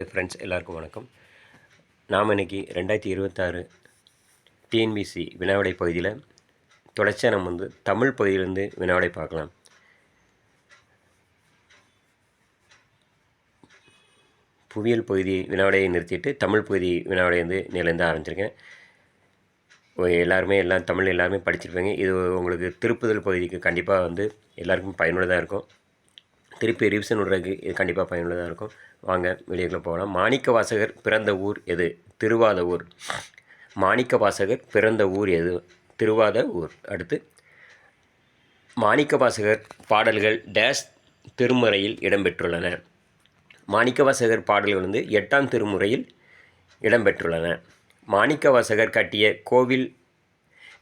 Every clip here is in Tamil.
ஃப்ரெண்ட்ஸ் எல்லாருக்கும் வணக்கம். நாம் இன்றைக்கி 2026 டிஎன்பிசி வினாவிடை பகுதியில் தொடர்ச்சியாக நம்ம தமிழ் பகுதியிலேருந்து வினாவிடை பார்க்கலாம். புவியியல் பகுதி வினாவிடையை நிறுத்திட்டு தமிழ் பகுதி வினாவிடை நேரிலேருந்து ஆரம்பிச்சிருக்கேன். எல்லாம் தமிழ் எல்லாருமே படிச்சிருப்பீங்க. இது உங்களுக்கு திருப்புதல் பகுதிக்கு கண்டிப்பாக எல்லாருக்கும் பயனுள்ளதாக இருக்கும். திருப்பி ரிவிஷன் விடுறதுக்கு இது கண்டிப்பாக பயனுள்ளதாக இருக்கும். வாங்க வெளியே போகலாம். மாணிக்கவாசகர் பிறந்த ஊர் எது? திருவாதவூர். மாணிக்கவாசகர் பிறந்த ஊர் எது? திருவாதவூர். அடுத்து, மாணிக்கவாசகர் பாடல்கள் டேஷ் திருமுறையில் இடம்பெற்றுள்ளன. மாணிக்கவாசகர் பாடல்கள் 8ஆம் திருமுறையில் இடம்பெற்றுள்ளன. மாணிக்கவாசகர் கட்டிய கோவில்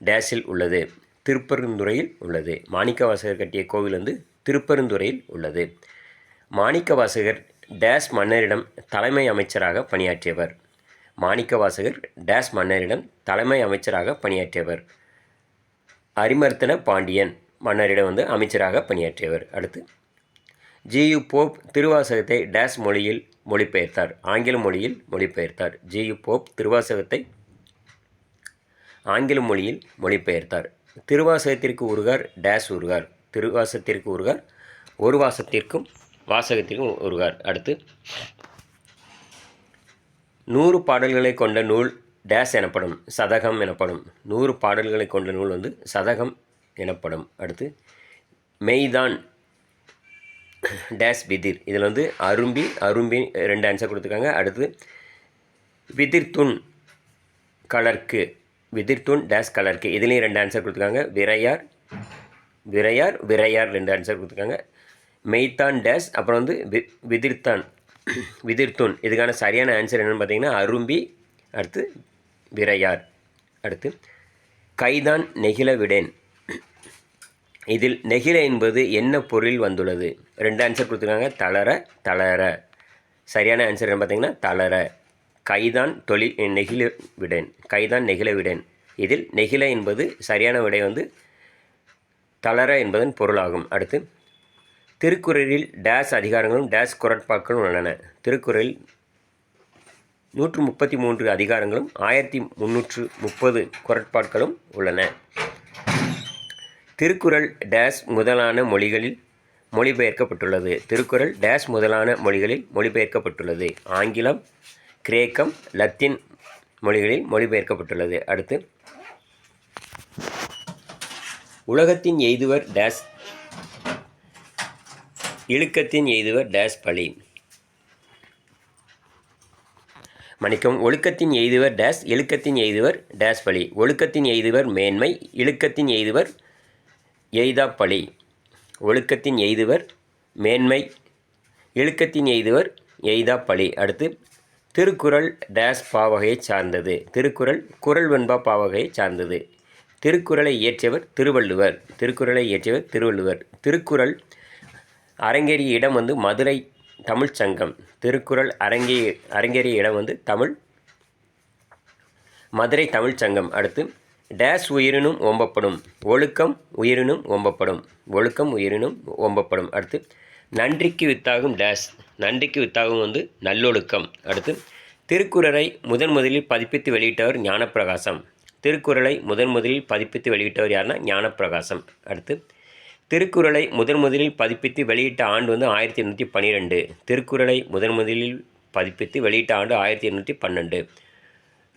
டேஷில் உள்ளது? திருப்பெருந்துறையில் உள்ளது. மாணிக்கவாசகர் கட்டிய கோவில் திருப்பெருந்துறையில் உள்ளது. மாணிக்கவாசகர் டேஷ் மன்னரிடம் தலைமை அமைச்சராக பணியாற்றியவர். மாணிக்கவாசகர் டேஷ் மன்னரிடம் தலைமை அமைச்சராக பணியாற்றியவர். அரிமர்த்தன பாண்டியன் மன்னரிடம் அமைச்சராக பணியாற்றியவர். அடுத்து, ஜியு போப் திருவாசகத்தை டேஷ் மொழியில் மொழிபெயர்த்தார்? ஆங்கில மொழியில் மொழிபெயர்த்தார். ஜியு போப் திருவாசகத்தை ஆங்கில மொழியில் மொழிபெயர்த்தார். திருவாசகத்திற்கு உருகார் டேஷ் உருகார். திருவாசகத்திற்கு உருகார் ஒரு வாசகத்திற்கும் உருகார். அடுத்து, 100 பாடல்களை கொண்ட நூல் டேஷ் எனப்படும்? சதகம் எனப்படும். 100 பாடல்களை கொண்ட நூல் சதகம் எனப்படும். அடுத்து, மெய்தான் டேஷ் விதிர். இதில் அரும்பி 2 ஆன்சர் கொடுத்துருக்காங்க. அடுத்து, விதிர்துன் கலர்க்கு. விதிர்துன் டேஷ் கலர்க்கு. இதுலேயும் 2 ஆன்சர் கொடுத்துருக்காங்க. விரையார் 2 ஆன்சர் கொடுத்துருக்காங்க. மெய்தான் டேஷ், அப்புறம் விதிர்துன். இதுக்கான சரியான ஆன்சர் என்னென்னு பார்த்தீங்கன்னா அரும்பி, அடுத்து விரையார். அடுத்து, கைதான் நெகிழ விடேன். இதில் நெகிழ என்பது என்ன பொருள் வந்துள்ளது? 2 ஆன்சர் கொடுத்துருக்காங்க. தளர. சரியான ஆன்சர் என்ன பார்த்தீங்கன்னா தளர. கைதான் நெகிழ விடேன். கைதான் நெகிழ விடேன். இதில் நெகிழ என்பது சரியான விடை தளர என்பதன் பொருளாகும். அடுத்து, திருக்குறளில் டேஷ் அதிகாரங்களும் டேஷ் குறட்பாக்களும் உள்ளன. திருக்குறளில் 133 அதிகாரங்களும் 1330 குறட்பாக்களும் உள்ளன. திருக்குறள் டேஷ் முதலான மொழிகளில் மொழிபெயர்க்கப்பட்டுள்ளது. திருக்குறள் டேஷ் முதலான மொழிகளில் மொழிபெயர்க்கப்பட்டுள்ளது. ஆங்கிலம், கிரேக்கம், லத்தீன் மொழிகளில் மொழிபெயர்க்கப்பட்டுள்ளது. அடுத்து, உலகத்தின் எய்துவர் டேஷ் இழுக்கத்தின் எய்துவர் டேஷ் பழி. ஒழுக்கத்தின் எய்துவர் டேஷ் இழுக்கத்தின் எய்துவர் டேஷ் பழி. ஒழுக்கத்தின் எய்துவர் மேன்மை, இழுக்கத்தின் எய்துவர் எய்தா பழி. ஒழுக்கத்தின் எய்துவர் மேன்மை, இழுக்கத்தின் எய்துவர் எய்தா பழி. அடுத்து, திருக்குறள் டேஷ் பாவகையை சார்ந்தது. திருக்குறள் குறள் வெண்பா பாவகையை சார்ந்தது. திருக்குறளை இயற்றியவர் திருவள்ளுவர். திருக்குறள் அரங்கேறிய இடம் மதுரை தமிழ்ச் சங்கம். திருக்குறள் அரங்கேறிய இடம் மதுரை தமிழ்ச் சங்கம். அடுத்து, டேஷ் உயிரினும் ஓம்பப்படும். ஒழுக்கம் உயிரினும் ஓம்பப்படும். ஒழுக்கம் உயிரினும் ஓம்பப்படும். அடுத்து, நன்றிக்கு வித்தாகும் டேஷ். நன்றிக்கு வித்தாகும் நல்லொழுக்கம். அடுத்து, திருக்குறளை முதலில் பதிப்பித்து வெளியிட்டவர் ஞானப்பிரகாசம். திருக்குறளை முதலில் பதிப்பித்து வெளியிட்டவர் யாருன்னா ஞானப்பிரகாசம். அடுத்து, திருக்குறளை முதலில் பதிப்பித்து வெளியிட்ட ஆண்டு 1812. திருக்குறளை முதலில் பதிப்பித்து வெளியிட்ட ஆண்டு 1812.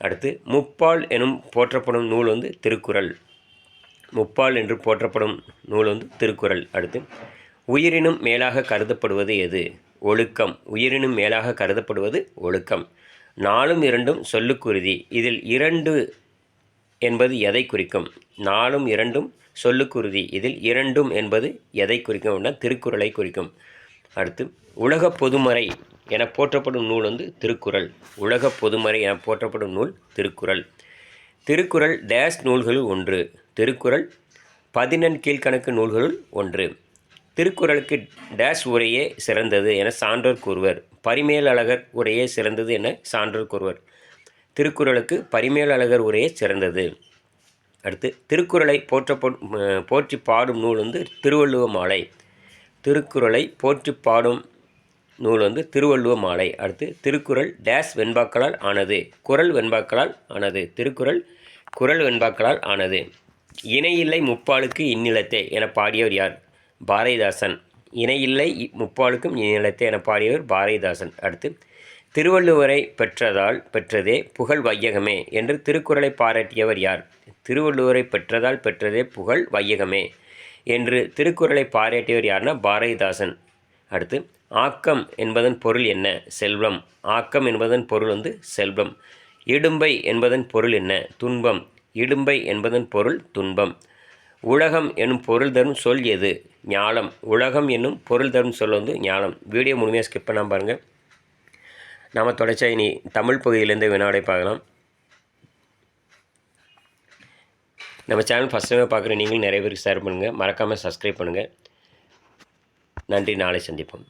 அடுத்து, முப்பால் எனும் போற்றப்படும் நூல் திருக்குறள். முப்பால் என்று போற்றப்படும் நூல் திருக்குறள். அடுத்து, உயிரினும் மேலாக கருதப்படுவது எது? ஒழுக்கம். உயிரினும் மேலாக கருதப்படுவது ஒழுக்கம். 4ம் 2ம் சொல்லுக்குறுதி. இதில் 2 என்பது எதை குறிக்கும்? 4ம் 2ம் சொல்லுக்குறுதி. இதில் 2ம் என்பது எதை குறிக்கும் அப்படின்னா திருக்குறளை குறிக்கும். அடுத்து, உலக பொதுமறை என போற்றப்படும் நூல் திருக்குறள். உலக பொதுமறை என போற்றப்படும் நூல் திருக்குறள். திருக்குறள் டேஷ் நூல்களுள் ஒன்று. திருக்குறள் 14 கீழ்கணக்கு நூல்களுள் ஒன்று. திருக்குறளுக்கு டேஷ் உரையே சிறந்தது என சான்றோர் கூறுவர். பரிமேலழகர் உரையே சிறந்தது என சான்றோர் கூறுவர். திருக்குறளுக்கு பரிமேலழகர் உரையே சிறந்தது. அடுத்து, திருக்குறளை போற்றி பாடும் நூல் திருவள்ளுவ மாலை. திருக்குறளை போற்றி பாடும் நூல் வந்து திருவள்ளுவ மாலை. அடுத்து திருக்குறள் டேஸ் வெண்பாக்களால் ஆனது. குறள் வெண்பாக்களால் ஆனது. திருக்குறள் குறள் வெண்பாக்களால் ஆனது. இணையில்லை முப்பாலுக்கு இந்நிலத்தே என பாடியவர் யார்? பாரதிதாசன். இணையில்லை முப்பாலுக்கும் இந்நிலத்தே என பாடியவர் பாரதிதாசன். அடுத்து திருவள்ளுவரை பெற்றதே புகழ் வையகமே என்று திருக்குறளை பாராட்டியவர் யார்? திருவள்ளுவரை பெற்றதே புகழ் வையகமே என்று திருக்குறளை பாராட்டியவர் யார்னா பாரதிதாசன். அடுத்து ஆக்கம் என்பதன் பொருள் என்ன? செல்வம். ஆக்கம் என்பதன் பொருள் வந்து செல்வம். இடும்பை என்பதன் பொருள் என்ன? துன்பம். இடும்பை என்பதன் பொருள் துன்பம். உலகம் என்னும் பொருள் தரும் சொல் எது? ஞாலம். உலகம் என்னும் பொருள் தரும் சொல் வந்து ஞாலம். வீடியோ முழுமையாக ஸ்கிப் பண்ணாமல் பாருங்கள். நாம் தொடர்ச்சியாக இனி தமிழ் பகுதியிலேருந்து வினாடை பார்க்கலாம். நம்ம சேனல் ஃபஸ்ட் டைம் பார்க்குற நீங்களும் நிறைய பேருக்கு ஷேர் பண்ணுங்கள். மறக்காமல் சப்ஸ்கிரைப் பண்ணுங்கள். நன்றி. நாளை சந்திப்போம்.